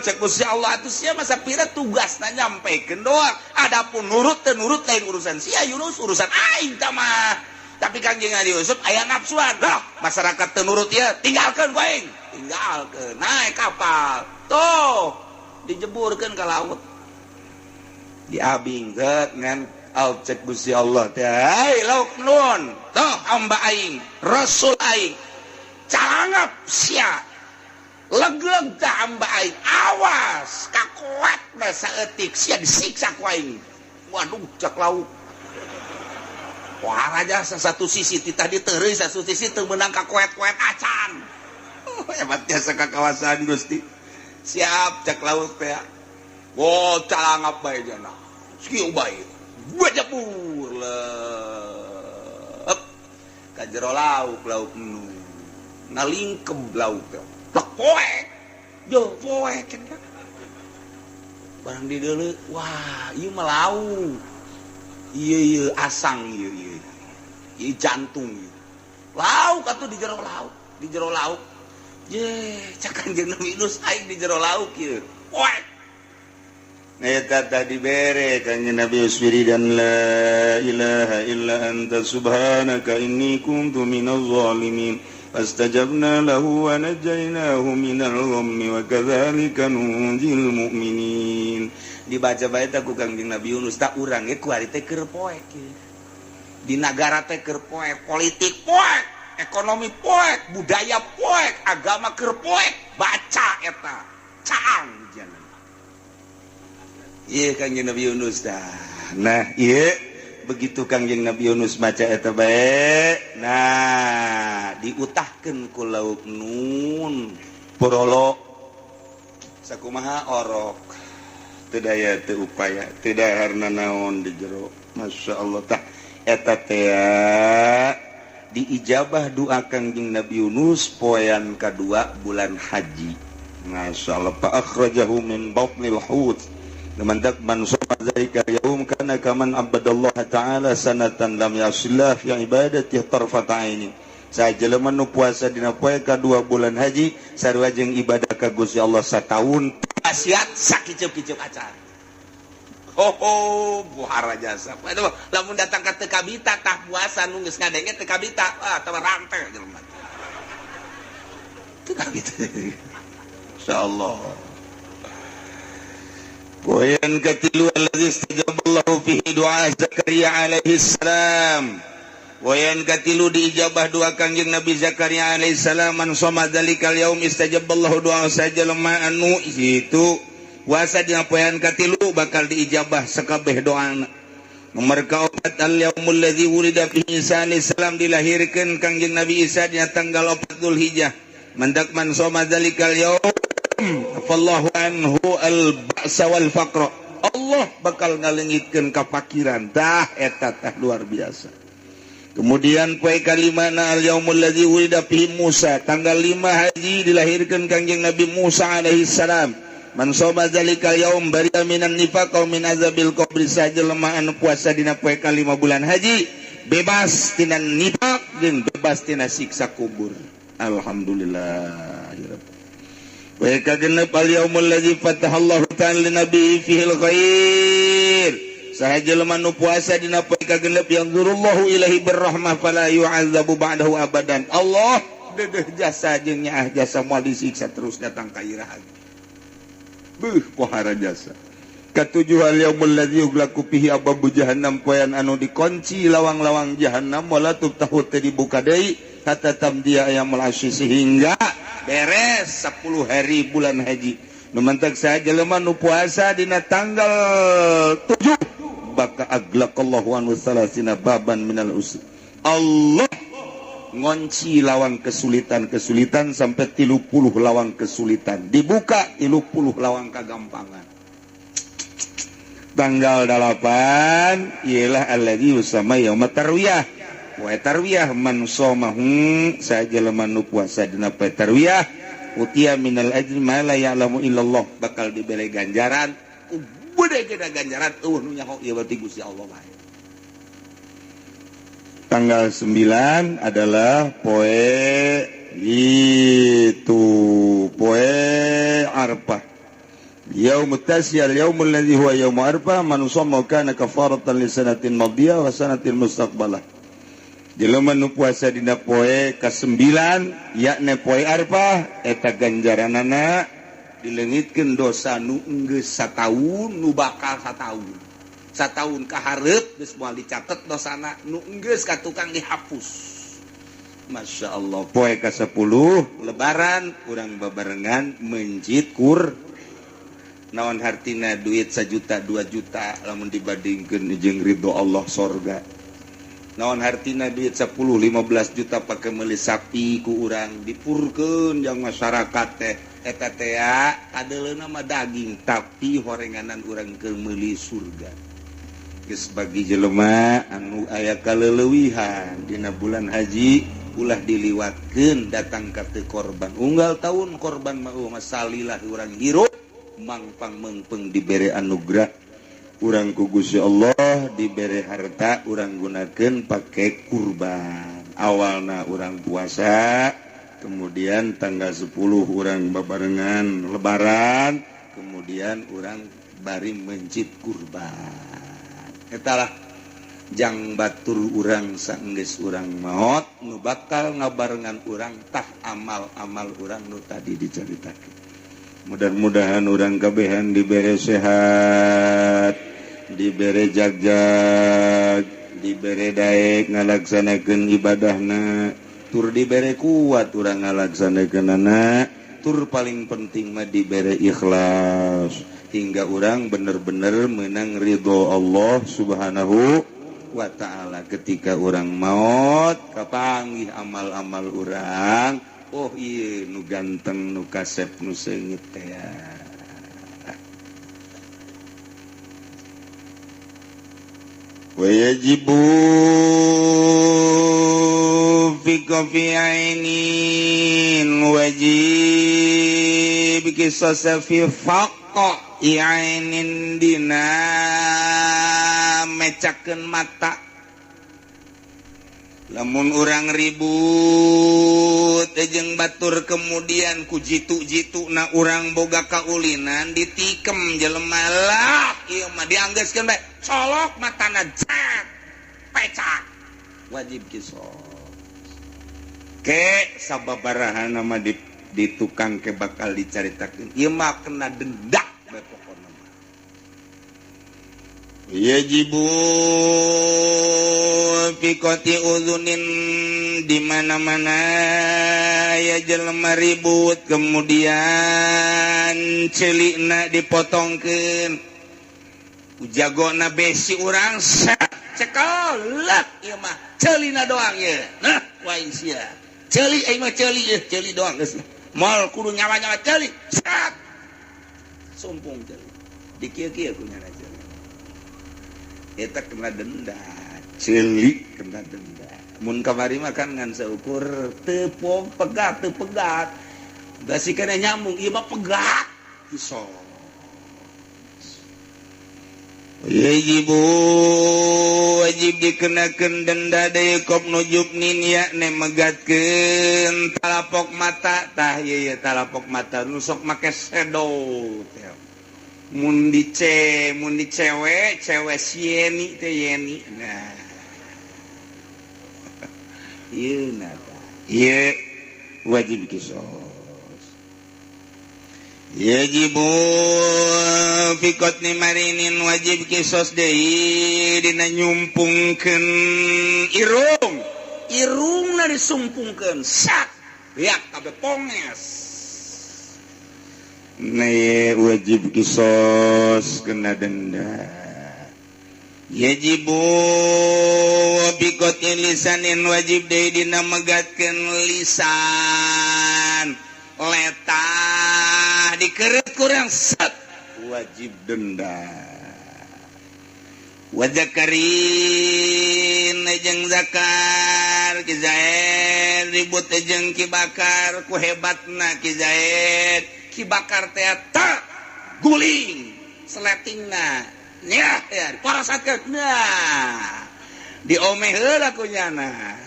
cek Gusti Allah atuh sia masa pira tugasna nyampekeun doang adapun nurut teu nurut lain urusan sia Yunus urusan aing tah mah tapi Kangjeng Nabi Yusuf aya nafsuan masyarakat teu nurut ya tinggalkeun ku aing tinggalkeun naik kapal tuh dijeburkeun ka laut diabing ngan cek Gusti Allah teh hai lauk nun tuh hamba aing rasul aing calangap sia leg-leg teh hamba aing awas kakuat na saeutik sia disiksa ku aing waduh cek lauk wah raja satu sisi titah diteureui satu sisi teu meunang ka koet-koet acan hebat jasa kakawasan Gusti siap cek laut teh calangap bae jana skieu bae bajapur leup ka jero lauk nu nalingkem lauk teh plek poek poek cenah barang di deuleu wah ieu mah lauk ieu asang ieu jantung ieu lauk atuh di jero lauk cek Kangjeng Nabi Yunus aing di jero lauk ieu. Poek. Eta tadi bere Kangjeng Nabi Yunus wiridan la ilaha illa anta subhanaka inni kuntu minaz zalimin. Fastajabna lahu wa najainahu minal ghammi wa kadzalika nunjil mu'minin. Dibaca bae teh ku Kangjeng Nabi Yunus tak urang ge ku ari teh keur poek ieu. Di nagara teh keur poek, politik poek. Ekonomi poek, budaya poek, agama keur poek, baca eta caang jangan. Ieu Kangjeng Nabi Yunus dah. Nah, ieu begitu Kangjeng Nabi Yunus maca eta bae. Nah, diutahkeun ku lauk nun porolo sakumaha orok. Teu daya teu upaya, teu daharna naon di jero. Masyaallah tah eta diijabah doa Kangjeng Nabi Yunus poean kedua bulan haji. Masyaallah fa akhrajahu min batnil hut mandak man soma zalika yaum kana kaman abadallaha ta'ala sanatan lam yasillah fi ibadati tarfat aini. Sajelema nu puasa dina poe kadua bulan haji sarua jeung ibadah ka Gusti Allah sataun asiat sakiceup-kiceup acara. Buhara jasa. Aduh, lamun datang ka teu kabita tah puasa nu geus ngadenge teu kabita, tah rante jelema. Teu kabita. Insyaallah. Poean katilu allazi istajaballahu fihi doa Zakaria alaihi salam. Poean katilu diijabah doa Kangjeng Nabi Zakaria alaihi salam man shoma dzalikal yaum istajaballahu doa sajalma anu itu puasa dina poean katilu bakal diijabah sakabeh doana. Nomor kaopat al-yaumul ladzi wulida fihi Isa alaihi salam dilahirkeun Kangjeng Nabi Isa dina tanggal 4 Dzulhijjah. Mandak man shoma dzalikal yaum fallahu anhu al-ba'sa wal faqra. Allah bakal ngalengitkeun kafakiran. Tah eta tah luar biasa. Kemudian poe kalimana al-yaumul ladzi wulida fihi Musa tanggal 5 haji dilahirkeun Kangjeng Nabi Musa alaihi salam. Man shoma zalikal yaum bari'a minan nifaq wa min azabil qabri sajelema anu puasa dina poe ka-5 bulan haji bebas tina nifaq jeung bebas tina siksa kubur. Alhamdulillah. Wa kagenep al yaumul ladzi fatahallahu ta'ala li nabiyyi fihil khair. Sahajelema nu puasa dina poe kagenep yang zurullahu ilahi birrahmah fala yu'adzabu ba'dahu abadan. Allah deudeuh jasa jeung nyaah jasa moal disiksa terus datang ka iraha. Pohara jasa. Katujuh al-yaumul ladzi yughlaqu fihi abwabu jahannam poean anu dikunci lawang-lawang jahannam wala tuftahu teu dibuka deui hatta tamdiya ayyamul asy sehingga beres 10 hari bulan haji. Nu mantak sajelema nu puasa dina tanggal 7 baka aglaqallahu anhu salasina baban minal usr. Allah ngonci lawang kesulitan-kesulitan sampai 30 lawang kesulitan dibuka 30 lawang kagampangan. Tanggal 8 ialah alladzi yusama yaumut tarwiyah. Wa tarwiyah man shoma sajelema nu puasa dina poe tarwiyah utiya minal ajri ma la ya'lamu illallah bakal dibere ganjaran beudeung geuna ganjaran nu nyaho ieu berarti Gusti Allah bae. Tanggal 9 adalah poe itu poe Arfah. Yaumut tasyal yaumul ladzi huwa yaum Arfah man shoma kana kafaratan li sanatin madiyah wa sanatin mustaqbalah. Jelema nu puasa dina poe ka-9 yakni poe Arfah eta ganjaranana dileungitkeun dosa nu geus sataun nu bakal sataun. Satahun kaharep geus moal dicatet dosana nu geus ka tukang dihapus. Masya Allah. Poe ka-10 lebaran urang babarengan mencit kur naon hartina duit 1 juta 2 juta lamun dibandingkeun jeung ridho Allah sorga. Naon hartina duit 10 15 juta pake meuli sapi ku urang dipurkeun jeung masyarakat teh eta teh kadeleuna mah daging tapi horenganan urang keur meuli surga. Geus bagi jelema anu aya kaleulewihan dina bulan haji ulah diliwatkeun datang ka teu korban unggal taun korban mah masalilah urang hirup mangpang meungpeung dibere anugerah urang ku Gusti Allah dibere harta urang gunakeun pake kurban. Awalna urang puasa kemudian tanggal 10 urang babarengan lebaran kemudian urang bari mencit kurban. Etalah jang batur urang saenggeus urang maot nu bakal ngabarengan urang tah amal-amal urang nu tadi dicaritakeun. Mudah-mudahan urang kabehan dibere sehat, dibere jagjag, dibere daek ngalaksanakeun ibadahna, tur dibere kuat urang ngalaksanakeunana, tur paling penting mah dibere ikhlas. Hingga orang benar-benar menang ridho Allah subhanahu wa ta'ala. Ketika orang maut kapanggih amal-amal orang, oh iya nu ganteng nu kasep nu seungit teh ya. wajibu fi qafi'ainin wajib qisas fi faqa i'ainin dina mecakeun mata lamun urang ribut jeung batur kemudian ku jitu-jitu na urang boga kaulinan ditikem jelema lah ieu mah dianggeuskeun bae colok matana jet pecak wajib qisas ke sababaraha nama di tukang ke bakal dicaritakeun ieu mah kena denda bae pokona mah yajibu fi qati udzunin di mana-mana ya jelema ribut kemudian celikna dipotongkeun ujagona besi urang cekolak ieu mah ceulina doang ieu nah wae sia ceuli ai mah ceuli doang geus moal kudu nyawa-nyawa ceuli sat sumpung ceuli dikieu-kieu kunyana ceuli eta kena denda ceuli kena denda mun kamari mah kan ngan seukur teu pegat basi kana nyambung ieu mah pegat iso wajib dikenakeun denda deui kop nujubnin yakne megatkeun talapok mata tah ieu talapok mata nu sok make shadow mun cewek sieni teh yeni nah ieu nata ieu wajib qisas yajibu fi qatni marinin wajib qisas deui dina nyumpungkeun irungna disumpungkeun sak yak kabeh ponges nah wajib qisas kena denda yajibu bi qatli lisanin wajib deui dina megatkeun lisan letah dikeureut kurang sat wajib denda wajakarin jeung zakar ki zaid ribut jeung ki bakar ku hebatna ki zaid ki bakar teh tak guling seletingna nya ya parasatkeun nah diomeh heula kunyana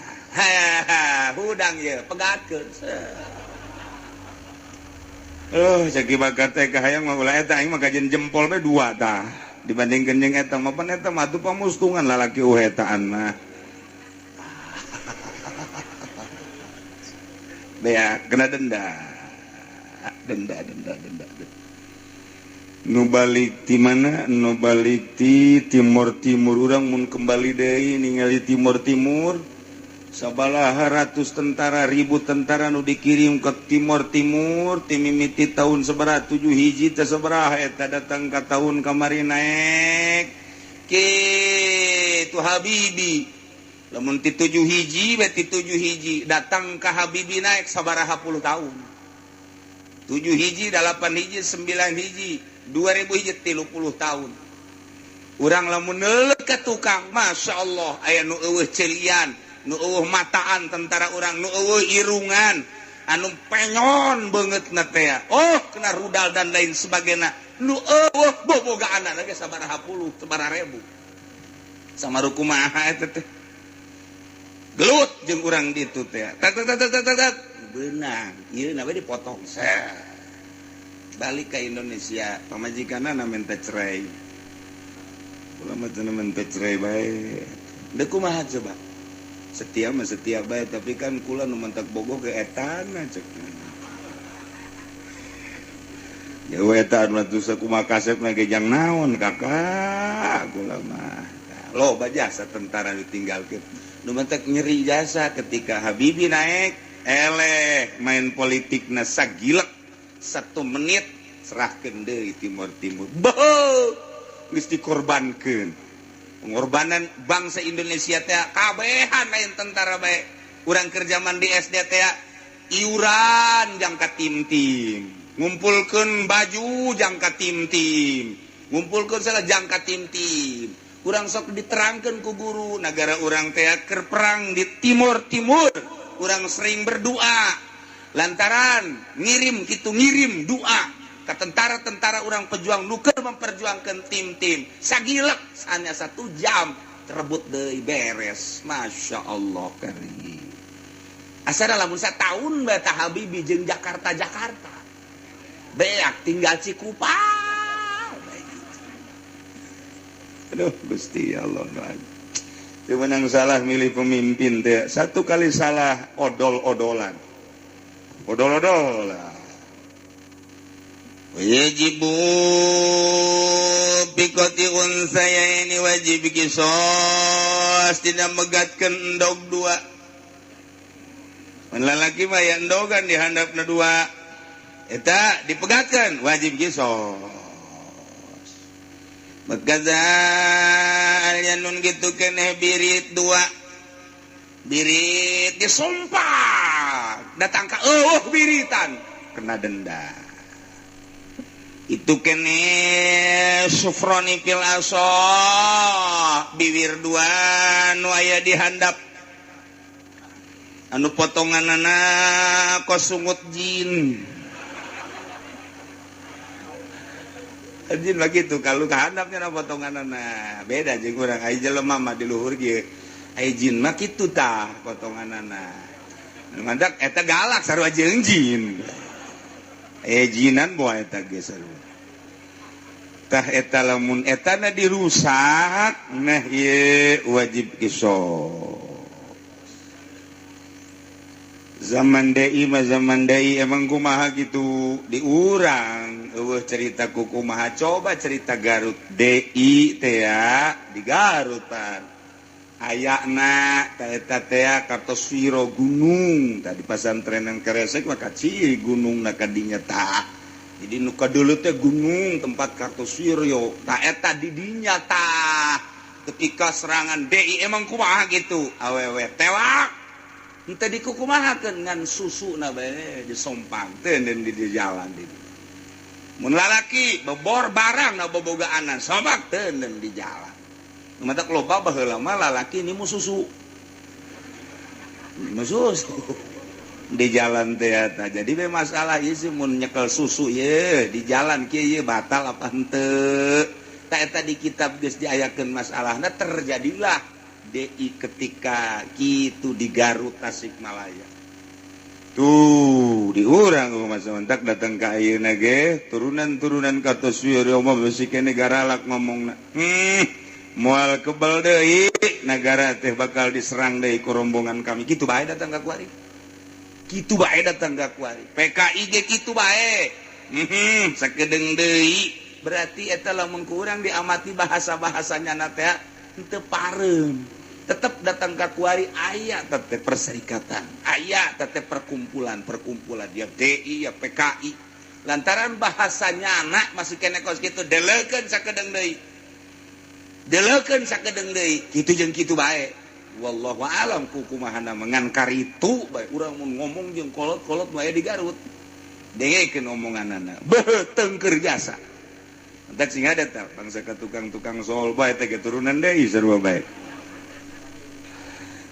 hudang ye pegatkeun caki bakar teh kahayang mah ulah eta aing mah kajen jempol bae 2 tah dibandingkeun jeung eta mah pan eta mah atuh pamustungan lalaki uhetaan mah bea kena denda nu balik ti mana nu balik ti timur urang mun kembali deui ningali timur sabalaha ratus tentara ribu tentara nu dikirim ke timur ti mimiti tahun sabaraha 7 hiji teh sabaraha eta datang ka tahun kamari naek ke tu Habibi lamun ti 7 hiji berarti 7 hiji datang ka Habibi naek sabaraha 10 tahun 7 hiji 8 hiji 9 hiji 2000 hiji 30 tahun urang lamun neuleuh ka tukang Masya Allah aya nu eueuh celian nu eueuh mataan tentara urang nu eueuh irungan anu penyon beungeutna teh oh kena rudal dan lain sebagainya nu eueuh bobogaanna lagi sabaraha puluh sabaraha ribu samaru kumaha eta teh gelut jeung urang ditu teh tat beunang ieu na we dipotong balik ke Indonesia pamajikanna na minta cerai ulama teh minta cerai bae da kumaha coba setia mah setia bae tapi kan kula nu mentak bogoh ke etana cek ya eta anu tuh kumaha kasepna ge jang naon kakak kula mah loba jasa tentara ditinggalkeun nu mentak nyeri jasa ketika Habibi naik eleh main politikna sagilek 1 menit serahkeun deui timur beuh geus dikorbankeun pengorbanan bangsa Indonesia teh kabehan lain tentara bae urang keur zaman di SD teh iuran jangka tim-tim ngumpulkeun baju jangka tim-tim ngumpulkeun segala jangka tim-tim urang sok diterangkan ku guru negara urang teaker perang di timur urang sering berdoa lantaran ngirim doa ke tentara-tentara urang pejuang nuker memperjuangkan tim-tim sagilek hanya 1 jam terebut deui beres Masya Allah karim asana lamun satahun bata Habibi jeung Jakarta beak tinggal Cikupa aduh Gusti Allah teu menang salah milih pemimpin teh satu kali salah odol-odolan wajibu bikoti unsaya ini wajib kisos tidak megatkan endog 2 lalaki mah ya endogan di handapna 2 eta dipegatkan wajib kisos magaza alyanun gitu keneh birit 2 birit disumpah datang ka biritan kena denda itu kene sufroni fil asah bibir 2 nu aya di handap anu potonganana kosungut jin jin begitu kalau ka handapnya na potonganana beda jeung urang aya jelema mah di luhur ge aya jin mah kitu tah potonganana mandak eta galak sarua jeung jin jinan moal eta ge sarua tah eta lamun etana dirusak nah ieu wajib qisas zaman deui emang kumaha gitu diurang eueuh cerita ku kumaha coba cerita Garut deui teh ya di Garutan ayana ta eta teh kartoswiro gunung tadi pasantrenan Keresek mah kaciri gunungna kadinya tah jadi nu kadeuleu teh gunung tempat kartoswiro ta eta di dinya tah ketika serangan DI emang kumaha gitu awewe tewak henteu dikukumahakeun ngan susuna bae disompang teu di jalan di mun lalaki bobor barang na bobogaanan sobak teu di jalan matak loba baheula mah lalaki ini mu susu di jalan teh eta jadi be masalah ieu sih mun nyekel susu ye di jalan kieu ye batal apa henteu ta eta di kitab geus diayakeun masalahna terjadilah DI ketika kitu di Garut Tasikmalaya tuh di urang masa mentak datang ka ayeuna ge turunan kartoswiro mah besi kene garalak ngomongna moal kebal deui negara teh bakal diserang deui ku rombongan kami kitu bae datang ka kuari PKI ge kitu bae sakedeung deui berarti eta lamun ku urang diamati bahasa-bahasanya na teh henteu pareum tetep datang ka kuari aya teh perserikatan aya teh perkumpulan dia DI ya PKI lantaran bahasanya anak masih kene kos kitu deleukeun sakedeung deui kitu jeung kitu bae wallahu alam ku kumahana ngan karitu bae urang mun ngomong jeung kolot-kolot bae di Garut dengekeun omonganana beuteuh keur jasa entak sing ada tah bangsa ka tukang-tukang sol bae teh keturunan deui sarua bae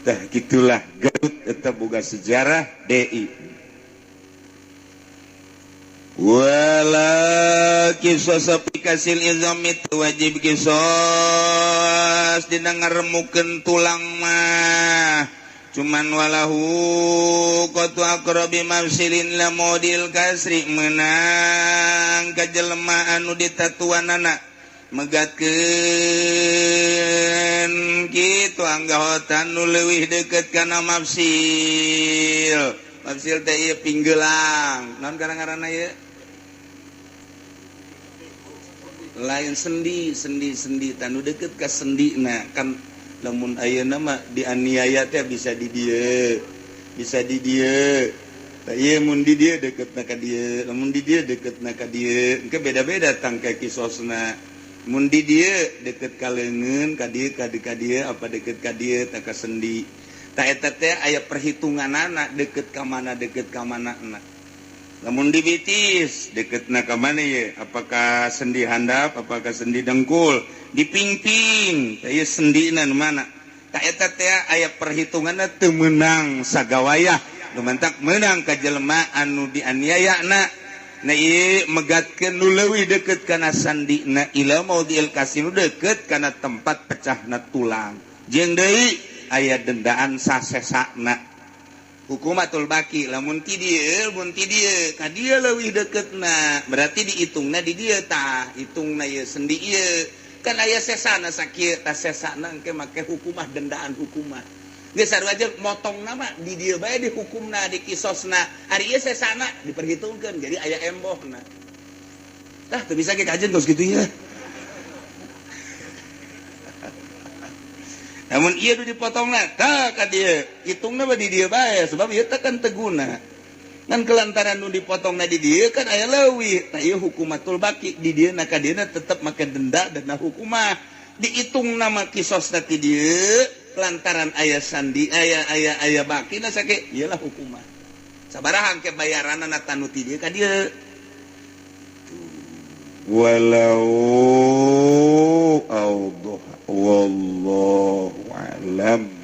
tah gitulah Garut eta boga sejarah DI wala qisas apikasil izam itu wajib qisas dina ngaremukeun tulang mah cuman walahu qatu aqrabi mafsilin la modil kasri menang ka jelema anu ditatuanana megatkeun kitu anggahotan nu leuwih deukeut kana mafsil teh ieu pinggeulang naon garang-garangna ieu lain sendi tanu deket ka sendina kan lamun ayeuna mah dianiaya teh bisa di dieu tah ieu mun di dieu deketna ka dieu lamun di dieu deketna ka dieu engke beda-beda tangke kisosna mun di dieu deket ka leungeun ka dieu apa deket ka dieu tah ka sendi tah eta teh aya perhitunganana deket ka mana na namun dibitis deket na ka mana ya, apakah sendi handap apakah sendi dengkul dipingping saya sendi na mana tak eta teh aya perhitunganna teu meunang sagawayah nu mantak meunang ka jelema anu dianiayana na ieu megatkeun nu leuwih deukeut kana sandina ila maudil kasinu deukeut kana tempat pecahna tulang jeung deui aya dendaan sasesana hukumatul baki lamun ti dieu ka dieu leuwih dekeutna berarti dihitungna di dieu tah hitungna ieu sendi ieu kan aya sesana sakieu tah sesana engke make hukumah dendaan hukumah geus sarua aja motongna mah di dieu bae dihukumna di kisosna ari ieu sesana diperhitungkeun jadi aya embohna tah teu bisa ge kajen tos kitu ya. Namun iya tu dipotongna, tak ka dia, hitungna di dia bae, sebab ieu teh kan teguna. Ngan kelantaran nu dipotongna di dia kan aya leuwih, tah ieu hukumatul baki di dia na ka dieu tetep make denda dan hukumah. Diitungna mah kisosna ti dieu lantaran aya sandi aya baki na sake ieu lah hukumah. Sabaraha engke bayaranna na tanu ti dieu ka dieu. Walau awdah wallahu alam.